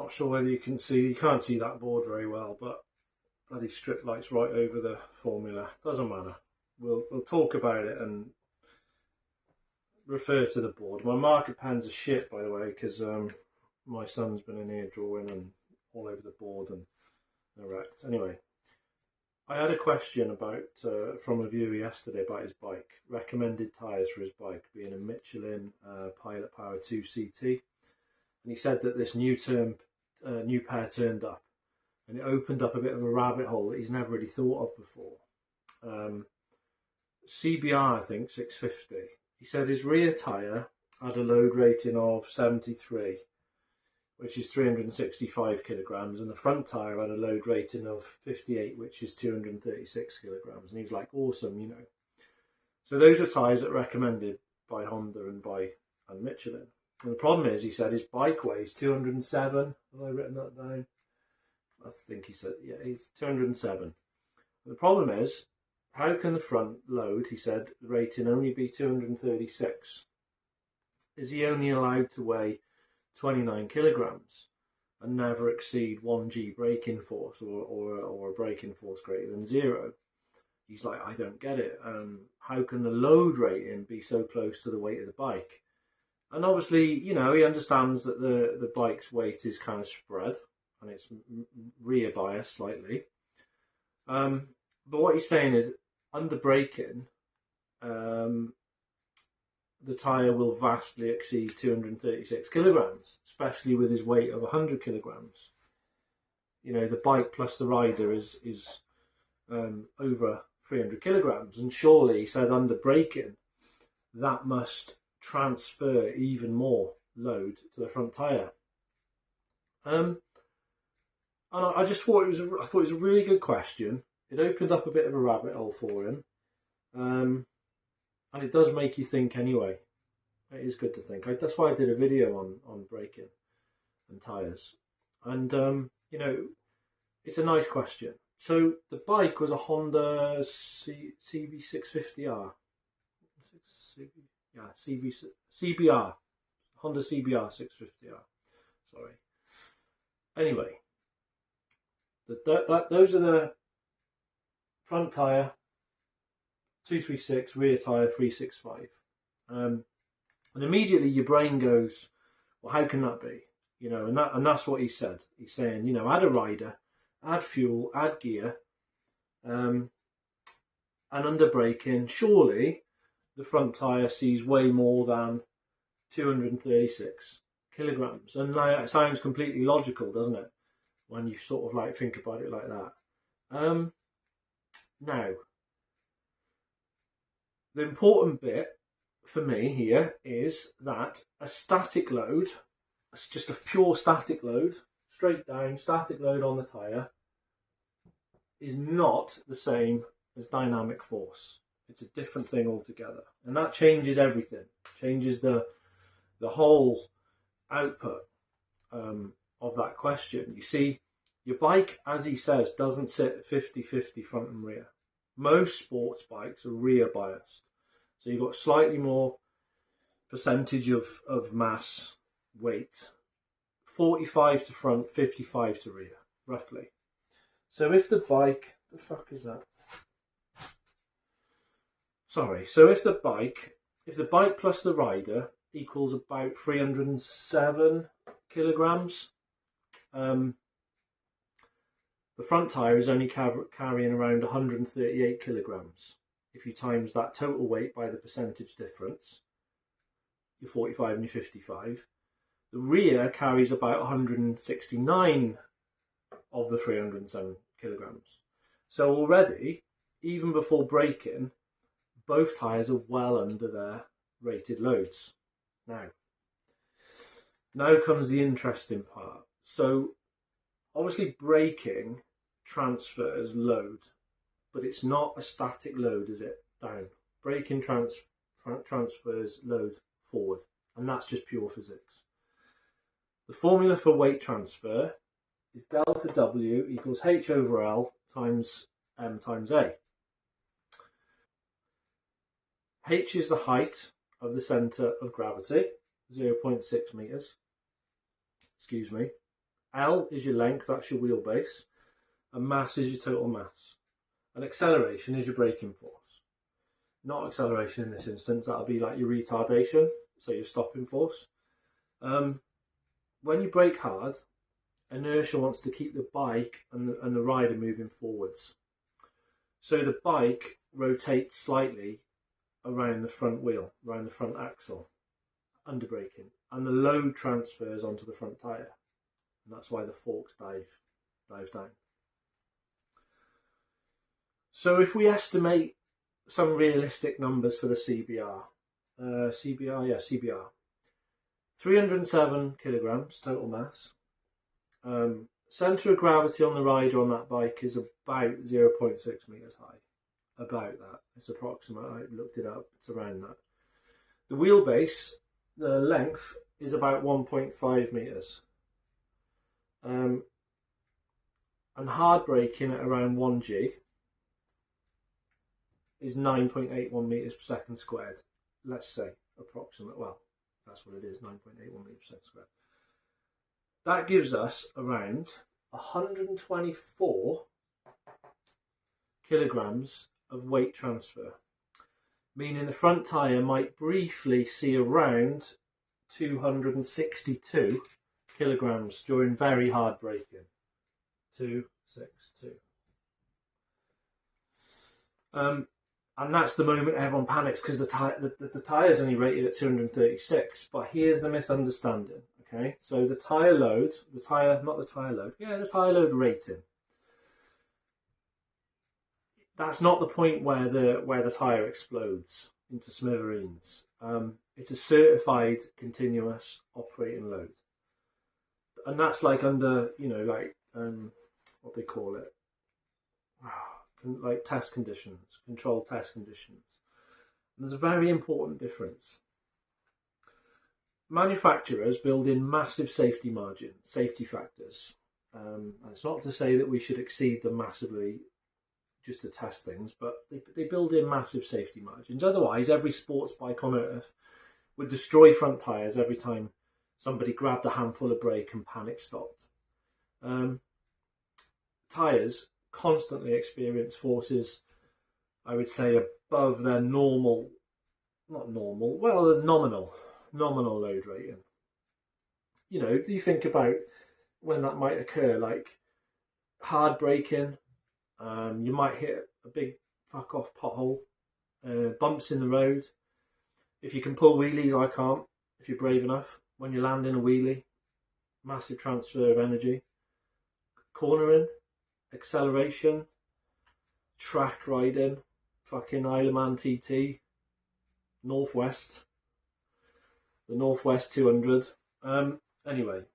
not sure whether you can't see that board very well, but bloody strip lights right over the formula. Doesn't matter. We'll talk about it and refer to the board. My marker pens are shit, by the way, because my son's been in here drawing and all over the board and wrecked. Anyway, I had a question about from a viewer yesterday about his bike. Recommended tyres for his bike, being a Michelin Pilot Power 2 CT. And he said that this new pair turned up, and it opened up a bit of a rabbit hole that he's never really thought of before. CBR, I think, 650. He said his rear tyre had a load rating of 73, which is 365 kilograms, and the front tyre had a load rating of 58, which is 236 kilograms. And he was like, awesome, you know. So those are tyres that are recommended by Honda and Michelin. And the problem is, he said his bike weighs 207. Have I written that down? I think he said, yeah, he's 207. And the problem is, how can the front load, he said, rating only be 236? Is he only allowed to weigh 29 kilograms and never exceed 1G braking force or a braking force greater than 0? He's like, I don't get it. How can the load rating be so close to the weight of the bike? And obviously, you know, he understands that the bike's weight is kind of spread and it's rear biased slightly. But what he's saying is, under braking, the tyre will vastly exceed 236 kilograms, especially with his weight of 100 kilograms. You know, the bike plus the rider is over 300 kilograms. And surely, he said, under braking, that must transfer even more load to the front tyre. And I just thought it was a really good question. It opened up a bit of a rabbit hole for him. And it does make you think anyway. It is good to think. That's why I did a video on braking and tyres. And, you know, it's a nice question. So the bike was a Honda CB650R. CBR. Honda CBR 650R. Sorry. Anyway, those are the front tyre 236, rear tyre 365. And immediately your brain goes, well, how can that be? You know, and that's what he said. He's saying, you know, add a rider, add fuel, add gear, and under braking, surely the front tyre sees way more than 236 kilograms. And it sounds completely logical, doesn't it? When you sort of like think about it like that. Now, the important bit for me here is that a static load, it's just a pure static load, straight down, static load on the tyre, is not the same as dynamic force. It's a different thing altogether. And that changes everything. Changes the whole output of that question. You see, your bike, as he says, doesn't sit 50-50 front and rear. Most sports bikes are rear biased. So you've got slightly more percentage of mass, weight. 45 to front, 55 to rear, roughly. So if the bike, the fuck is that? Sorry, so if the bike plus the rider equals about 307 kilograms, the front tyre is only carrying around 138 kilograms. If you times that total weight by the percentage difference, you're 45 and you're 55. The rear carries about 169 of the 307 kilograms. So already, even before braking, both tyres are well under their rated loads. Now comes the interesting part. So obviously braking transfers load, but it's not a static load, is it? Down. Braking transfers load forward, and that's just pure physics. The formula for weight transfer is delta W equals H over L times M times A. H is the height of the centre of gravity, 0.6 metres. Excuse me. L is your length, that's your wheelbase, and mass is your total mass. And acceleration is your braking force. Not acceleration in this instance, that'll be like your retardation, so your stopping force. When you brake hard, inertia wants to keep the bike and the rider moving forwards. So the bike rotates slightly around the front wheel, around the front axle, under braking, and the load transfers onto the front tyre. And that's why the forks dive down. So if we estimate some realistic numbers for the CBR, CBR, 307 kilograms total mass. Centre of gravity on the rider on that bike is about 0.6 metres high. About that. It's approximate. I looked it up. It's around that. The wheelbase, the length, is about 1.5 metres. And hard braking at around 1G is 9.81 metres per second squared. Let's say approximate. Well, that's what it is, 9.81 metres per second squared. That gives us around 124 kilograms of weight transfer, meaning the front tyre might briefly see around 262 kilograms during very hard braking. 262. And that's the moment everyone panics because the tyre's only rated at 236. But here's the misunderstanding. Okay, so the tyre load, the tyre load rating. That's not the point where the tyre explodes into smithereens. It's a certified continuous operating load, and that's like under what they call it, like test conditions, controlled test conditions. And there's a very important difference. Manufacturers build in massive safety margin, safety factors. And it's not to say that we should exceed them massively just to test things, but they build in massive safety margins. Otherwise, every sports bike on earth would destroy front tyres every time somebody grabbed a handful of brake and panic stopped. Tyres constantly experience forces, I would say, above their nominal load rating. You know, you think about when that might occur, like hard braking, you might hit a big fuck off pothole, bumps in the road. If you can pull wheelies, I can't, if you're brave enough. When you land in a wheelie, massive transfer of energy. Cornering, acceleration, track riding, fucking Isle of Man TT, Northwest, the Northwest 200. Anyway,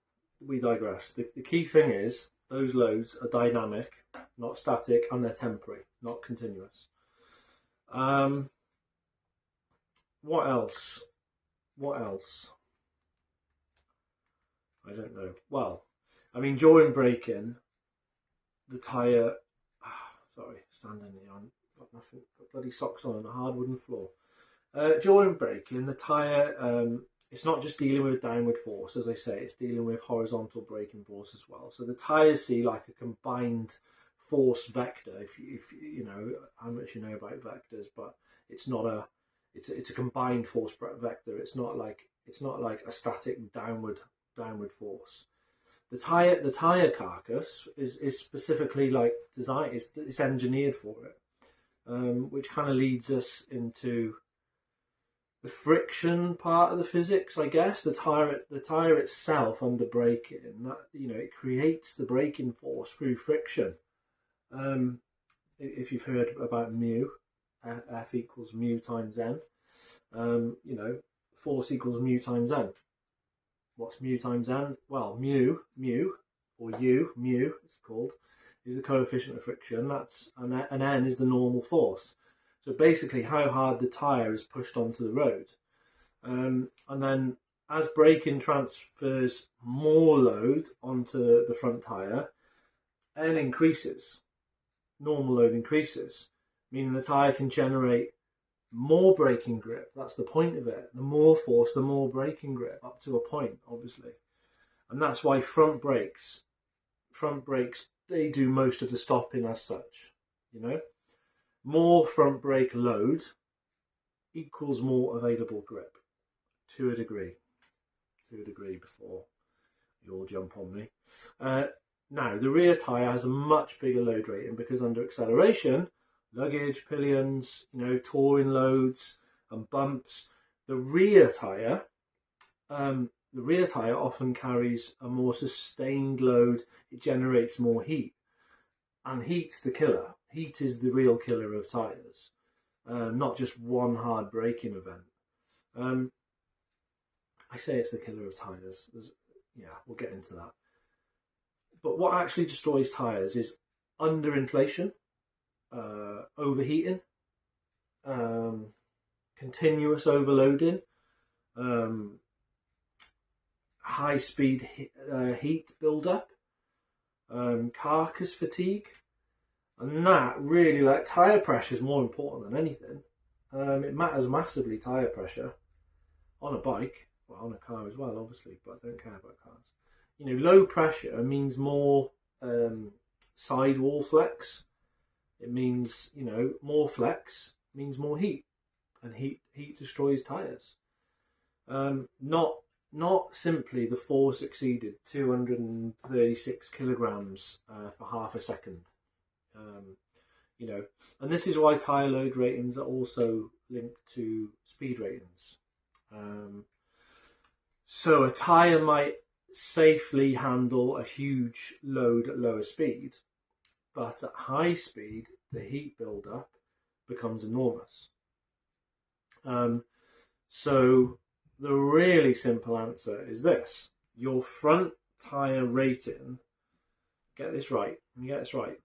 we digress. The key thing is those loads are dynamic, not static, and they're temporary, not continuous. What else? I don't know. Well, I mean, during braking, the tyre... standing here, I've got nothing, got bloody socks on and a hard wooden floor. During braking, the tyre, it's not just dealing with downward force, as I say, it's dealing with horizontal braking force as well. So the tyres see like a combined force vector, if you know how much you know about vectors, but it's not it's a combined force vector. It's not like a static downward force. The tyre carcass is specifically like designed. It's engineered for it, which kind of leads us into the friction part of the physics, I guess. The tyre itself under braking, it creates the braking force through friction. If you've heard about mu, F equals mu times n. Force equals mu times n. What's mu times n? Well, mu, it's called, is the coefficient of friction. And n is the normal force. So basically how hard the tyre is pushed onto the road. And then as braking transfers more load onto the front tyre, n increases. Normal load increases, meaning the tyre can generate more braking grip. That's the point of it. The more force, the more braking grip, up to a point, obviously. And that's why front brakes front brakes, they do most of the stopping as such, you know. More front brake load equals more available grip, to a degree. To a degree before you all jump on me. Now, the rear tyre has a much bigger load rating because under acceleration, luggage, pillions, you know, touring loads and bumps, the rear tyre often carries a more sustained load. It generates more heat, and heat's the killer. Heat is the real killer of tyres, not just one hard braking event. I say it's the killer of tyres. Yeah, we'll get into that. But what actually destroys tyres is underinflation, overheating, continuous overloading, high speed heat build-up, carcass fatigue, and that really, like, tyre pressure is more important than anything. It matters massively, tyre pressure, on a bike, well, on a car as well, obviously, but I don't care about cars. You know, low pressure means more sidewall flex. It means, you know, more flex means more heat, and heat destroys tyres. Not simply the force exceeded 236 kilograms for half a second. You know, and this is why tyre load ratings are also linked to speed ratings. So a tyre might safely handle a huge load at lower speed, but at high speed, the heat build-up becomes enormous. So the really simple answer is this: your front tyre rating, get this right,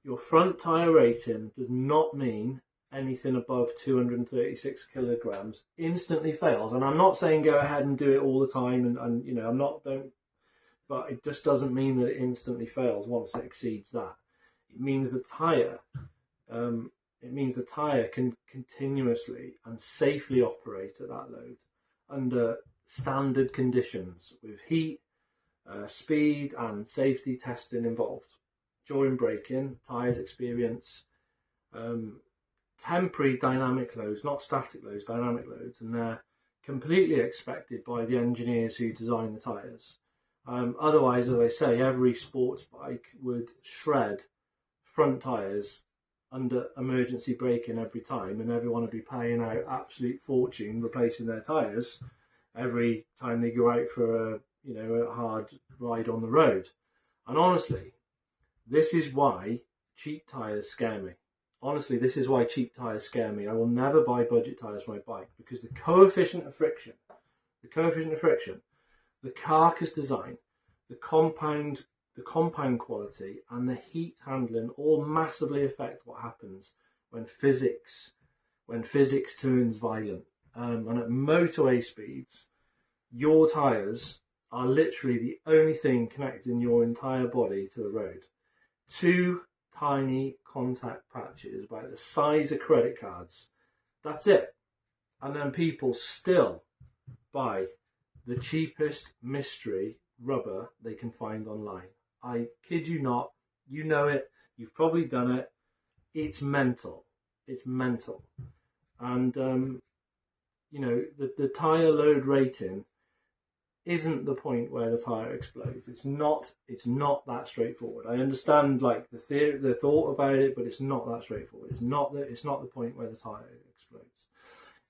your front tyre rating does not mean anything above 236 kilograms instantly fails. And I'm not saying go ahead and do it all the time, and you know, but it just doesn't mean that it instantly fails once it exceeds that. It means the tyre can continuously and safely operate at that load under standard conditions with heat, speed and safety testing involved. During braking, tyres experience temporary dynamic loads, not static loads, dynamic loads, and they're completely expected by the engineers who design the tyres. Otherwise, as I say, every sports bike would shred front tyres under emergency braking every time, and everyone would be paying out absolute fortune replacing their tyres every time they go out for a hard ride on the road. And honestly, this is why cheap tyres scare me. Honestly, this is why cheap tyres scare me. I will never buy budget tyres for my bike because the coefficient of friction, the carcass design, the compound quality, and the heat handling all massively affect what happens when physics turns violent. And at motorway speeds, your tyres are literally the only thing connecting your entire body to the road. Two tiny contact patches about the size of credit cards. That's it. And then people still buy the cheapest mystery rubber they can find online. I kid you not. You know it. You've probably done it. It's mental. It's mental. And, the tyre load rating isn't the point where the tyre explodes. It's not that straightforward. I understand like the thought about it, but it's not that straightforward. It's not the point where the tyre explodes.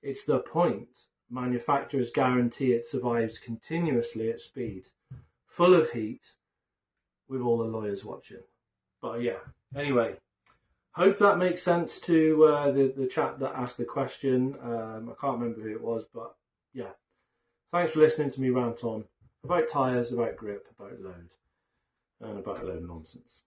It's the point manufacturers guarantee it survives continuously at speed, full of heat, with all the lawyers watching. But yeah, anyway, hope that makes sense to the chap that asked the question. I can't remember who it was, but yeah. Thanks for listening to me rant on about tyres, about grip, about load, and about a load of nonsense.